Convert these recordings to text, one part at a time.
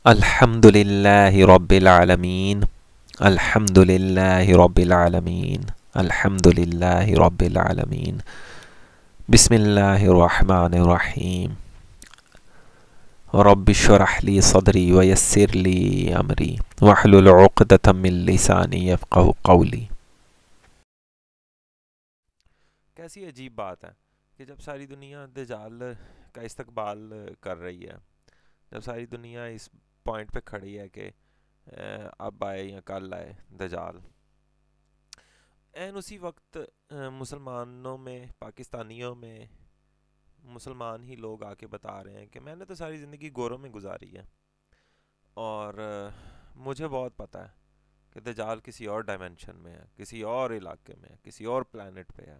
الحمد للہ رب العالمین الحمد للہ رب العالمین الحمد للہ رب العالمین بسم اللہ الرحمن الرحیم رب اشرح لی صدری ویسر لی امری واحلل عقدۃ من لسانی یفقہوا قولی۔ کیسی عجیب بات ہے کہ جب ساری دنیا دجال کا استقبال کر رہی ہے، جب ساری دنیا اس پوائنٹ پہ کھڑی ہے کہ اب آئے یا کل آئے دجال، اسی وقت مسلمانوں میں، پاکستانیوں میں مسلمان ہی لوگ آ کے بتا رہے ہیں کہ میں نے تو ساری زندگی گوروں میں گزاری ہے اور مجھے بہت پتہ ہے کہ دجال کسی اور ڈائمینشن میں ہے، کسی اور علاقے میں ہے، کسی اور پلانٹ پہ ہے۔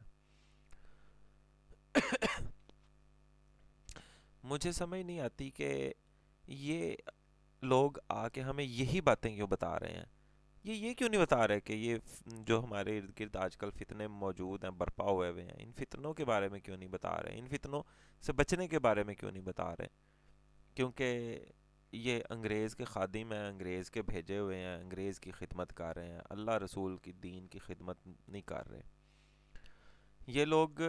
مجھے سمجھ نہیں آتی کہ یہ لوگ آ کے ہمیں یہی باتیں کیوں بتا رہے ہیں، یہ کیوں نہیں بتا رہے کہ یہ جو ہمارے ارد گرد آج کل فتنے موجود ہیں، برپا ہوئے ہیں، ان فتنوں کے بارے میں کیوں نہیں بتا رہے، ان فتنوں سے بچنے کے بارے میں کیوں نہیں بتا رہے؟ کیونکہ یہ انگریز کے خادم ہیں، انگریز کے بھیجے ہوئے ہیں، انگریز کی خدمت کر رہے ہیں، اللہ رسول کی دین کی خدمت نہیں کر رہے۔ یہ لوگ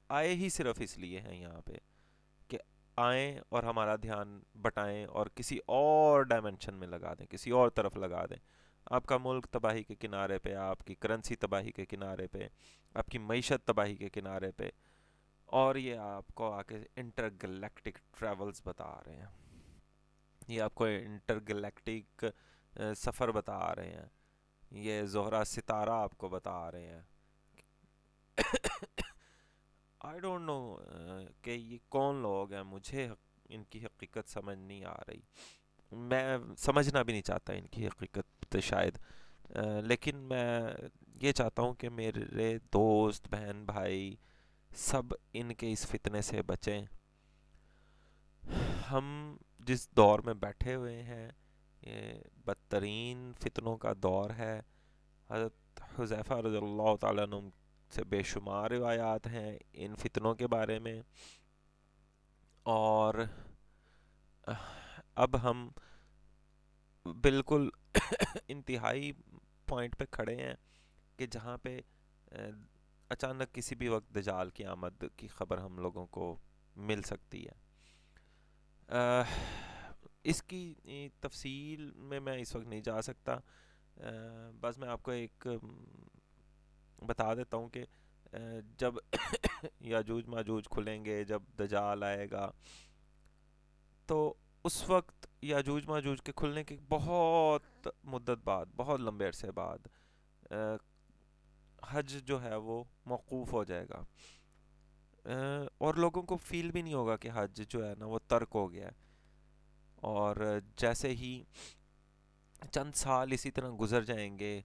آئے ہی صرف اس لیے ہیں یہاں پہ کہ آئیں اور ہمارا دھیان بٹائیں اور کسی اور ڈائمنشن میں لگا دیں، کسی اور طرف لگا دیں۔ آپ کا ملک تباہی کے کنارے پہ، آپ کی کرنسی تباہی کے کنارے پہ، آپ کی معیشت تباہی کے کنارے پہ، اور یہ آپ کو آ کے انٹر گلیکٹک ٹریولز بتا رہے ہیں، یہ آپ کو انٹر گلیکٹک سفر بتا رہے ہیں، یہ زہرہ ستارہ آپ کو بتا رہے ہیں۔ آئی ڈونٹ نو کہ یہ کون لوگ ہیں، مجھے ان کی حقیقت سمجھ نہیں آ رہی، میں سمجھنا بھی نہیں چاہتا ان کی حقیقت شاید، لیکن میں یہ چاہتا ہوں کہ میرے دوست، بہن، بھائی سب ان کے اس فتنے سے بچیں۔ ہم جس دور میں بیٹھے ہوئے ہیں یہ بدترین فتنوں کا دور ہے۔ حضرت حذیفہ رضی اللہ تعالیٰ عنہ سے بے شمار روایات ہیں ان فتنوں کے بارے میں، اور اب ہم بالکل انتہائی پوائنٹ پہ کھڑے ہیں کہ جہاں پہ اچانک کسی بھی وقت دجال کی آمد کی خبر ہم لوگوں کو مل سکتی ہے۔ اس کی تفصیل میں اس وقت نہیں جا سکتا، بس میں آپ کو ایک بتا دیتا ہوں کہ جب یاجوج ماجوج کھلیں گے، جب دجال آئے گا، تو اس وقت یاجوج ماجوج کے کھلنے کے بہت مدت بعد، بہت لمبے عرصے بعد حج جو ہے وہ موقوف ہو جائے گا، اور لوگوں کو فیل بھی نہیں ہوگا کہ حج جو ہے نا وہ ترک ہو گیا ہے۔ اور جیسے ہی چند سال اسی طرح گزر جائیں گے،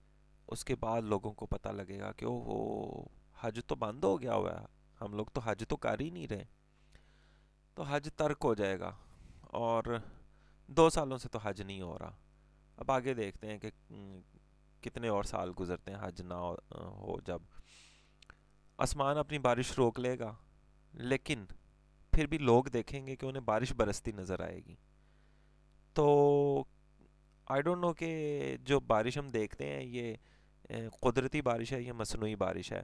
اس کے بعد لوگوں کو پتہ لگے گا کہ اوہ حج تو بند ہو گیا ہوا ہے، ہم لوگ تو حج تو کر ہی نہیں رہے، تو حج ترک ہو جائے گا، اور 2 سالوں سے تو حج نہیں ہو رہا۔ اب آگے دیکھتے ہیں کہ کتنے اور سال گزرتے ہیں حج نہ ہو، جب آسمان اپنی بارش روک لے گا، لیکن پھر بھی لوگ دیکھیں گے کہ انہیں بارش برستی نظر آئے گی۔ تو آئی ڈونٹ نو کہ جو بارش ہم دیکھتے ہیں یہ قدرتی بارش ہے یا مصنوعی بارش ہے۔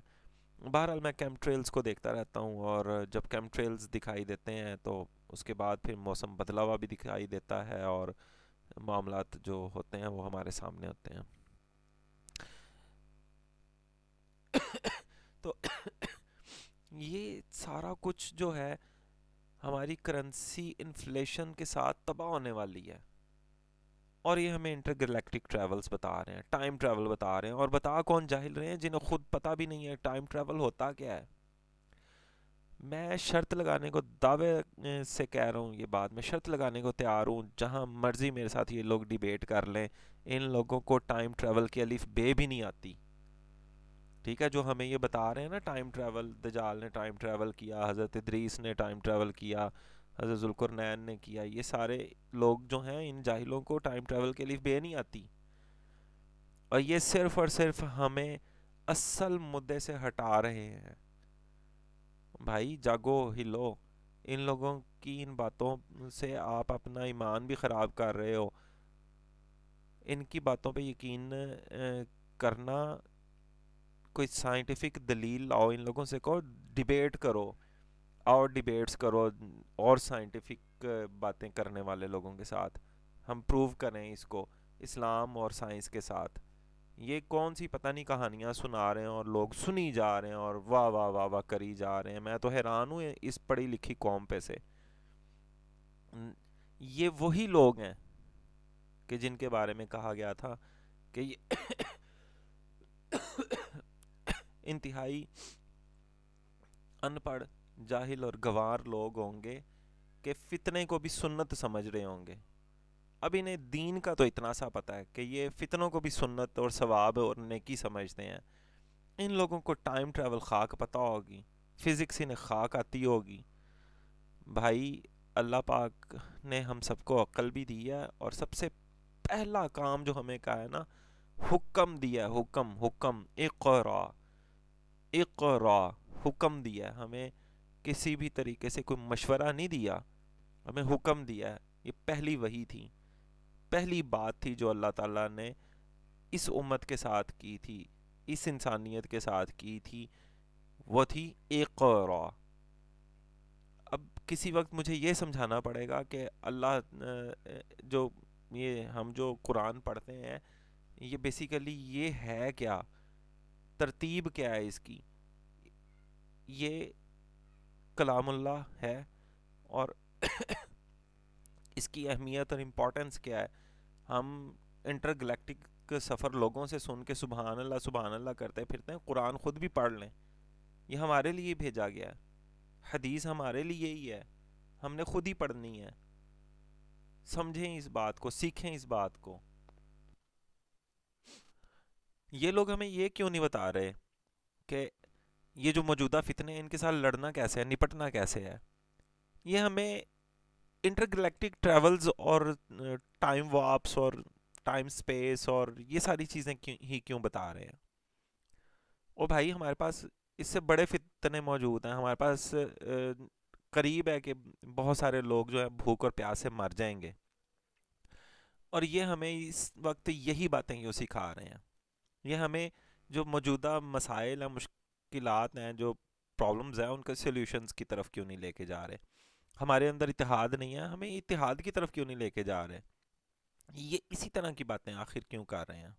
بہرحال میں کیمپ ٹریلز کو دیکھتا رہتا ہوں، اور جب کیمپ ٹریلز دکھائی دیتے ہیں تو اس کے بعد پھر موسم بدلا ہوا بھی دکھائی دیتا ہے، اور معاملات جو ہوتے ہیں وہ ہمارے سامنے ہوتے ہیں۔ تو یہ سارا کچھ جو ہے ہماری کرنسی انفلیشن کے ساتھ تباہ ہونے والی ہے، اور یہ ہمیں انٹر گلیکٹک ٹریولز بتا رہے ہیں، ٹائم ٹریول بتا رہے ہیں، اور بتا کون جاہل رہے ہیں؟ جنہیں خود پتہ بھی نہیں ہے ٹائم ٹریول ہوتا کیا ہے۔ میں شرط لگانے کو دعوے سے کہہ رہا ہوں، یہ بات میں شرط لگانے کو تیار ہوں، جہاں مرضی میرے ساتھ یہ لوگ ڈیبیٹ کر لیں، ان لوگوں کو ٹائم ٹریول کی الف بے بھی نہیں آتی۔ ٹھیک ہے، جو ہمیں یہ بتا رہے ہیں نا ٹائم ٹریول، دجال نے ٹائم ٹریول کیا، حضرت ادریس نے ٹائم ٹریول کیا، حضرت ذوالقرنین نے کیا، یہ سارے لوگ جو ہیں ان جاہلوں کو ٹائم ٹریول کے الف بے نہیں آتی، اور یہ صرف اور صرف ہمیں اصل مدے سے ہٹا رہے ہیں۔ بھائی جاگو، ہلو، ان لوگوں کی ان باتوں سے آپ اپنا ایمان بھی خراب کر رہے ہو. ان کی باتوں پہ یقین کرنا، کوئی سائنٹیفک دلیل لاؤ، ان لوگوں سے کہو ڈیبیٹ کرو، اور ڈیبیٹس کرو اور سائنٹیفک باتیں کرنے والے لوگوں کے ساتھ، ہم پروو کریں اس کو اسلام اور سائنس کے ساتھ. یہ کون سی پتہ نہیں کہانیاں سنا رہے ہیں اور لوگ سنی جا رہے ہیں اور واہ واہ واہ واہ کری جا رہے ہیں. میں تو حیران ہوں اس پڑھی لکھی قوم پہ سے. یہ وہی لوگ ہیں کہ جن کے بارے میں کہا گیا تھا کہ یہ انتہائی ان پڑھ، جاہل اور گوار لوگ ہوں گے کہ فتنے کو بھی سنت سمجھ رہے ہوں گے. اب انہیں دین کا تو اتنا سا پتہ ہے کہ یہ فتنوں کو بھی سنت اور ثواب اور نیکی سمجھتے ہیں. ان لوگوں کو ٹائم ٹریول خاک پتہ ہوگی، فزکس انہیں خاک آتی ہوگی. بھائی اللہ پاک نے ہم سب کو عقل بھی دی ہے، اور سب سے پہلا کام جو ہمیں کہا ہے نا، حکم دیا ہے، حکم حکم اقرا، اقرا حکم دیا ہے ہمیں. کسی بھی طریقے سے کوئی مشورہ نہیں دیا، ہمیں حکم دیا ہے. یہ پہلی وحی تھی، پہلی بات تھی جو اللہ تعالیٰ نے اس امت کے ساتھ کی تھی، اس انسانیت کے ساتھ کی تھی، وہ تھی اقرا. اب کسی وقت مجھے یہ سمجھانا پڑے گا کہ اللہ جو یہ ہم جو قرآن پڑھتے ہیں، یہ بیسیکلی یہ ہے کیا، ترتیب کیا ہے اس کی. یہ کلام اللہ ہے، اور اس کی اہمیت اور امپورٹنس کیا ہے. ہم انٹر گلیکٹک سفر لوگوں سے سن کے سبحان اللہ کرتے پھرتے ہیں. قرآن خود بھی پڑھ لیں، یہ ہمارے لیے بھیجا گیا ہے. حدیث ہمارے لیے ہی ہے، ہم نے خود ہی پڑھنی ہے. سمجھیں اس بات کو، سیکھیں اس بات کو. یہ لوگ ہمیں یہ کیوں نہیں بتا رہے کہ یہ جو موجودہ فتنے ہیں ان کے ساتھ لڑنا کیسے ہے، نپٹنا کیسے ہے. یہ ہمیں انٹر گلیکٹک ٹریولز اور ٹائم وارپس اور ٹائم سپیس اور یہ ساری چیزیں کیوں بتا رہے ہیں. او بھائی ہمارے پاس اس سے بڑے فتنے موجود ہیں. ہمارے پاس قریب ہے کہ بہت سارے لوگ جو ہیں بھوک اور پیاس سے مر جائیں گے، اور یہ ہمیں اس وقت یہی باتیں کیوں سکھا رہے ہیں. یہ ہمیں جو موجودہ مسائل ہیں، مشکلات ہیں، جو پرابلمز ہیں، ان کے سلیوشنز کی طرف کیوں نہیں لے کے جا رہے. ہمارے اندر اتحاد نہیں ہے، ہمیں اتحاد کی طرف کیوں نہیں لے کے جا رہے. یہ اسی طرح کی باتیں آخر کیوں کر رہے ہیں.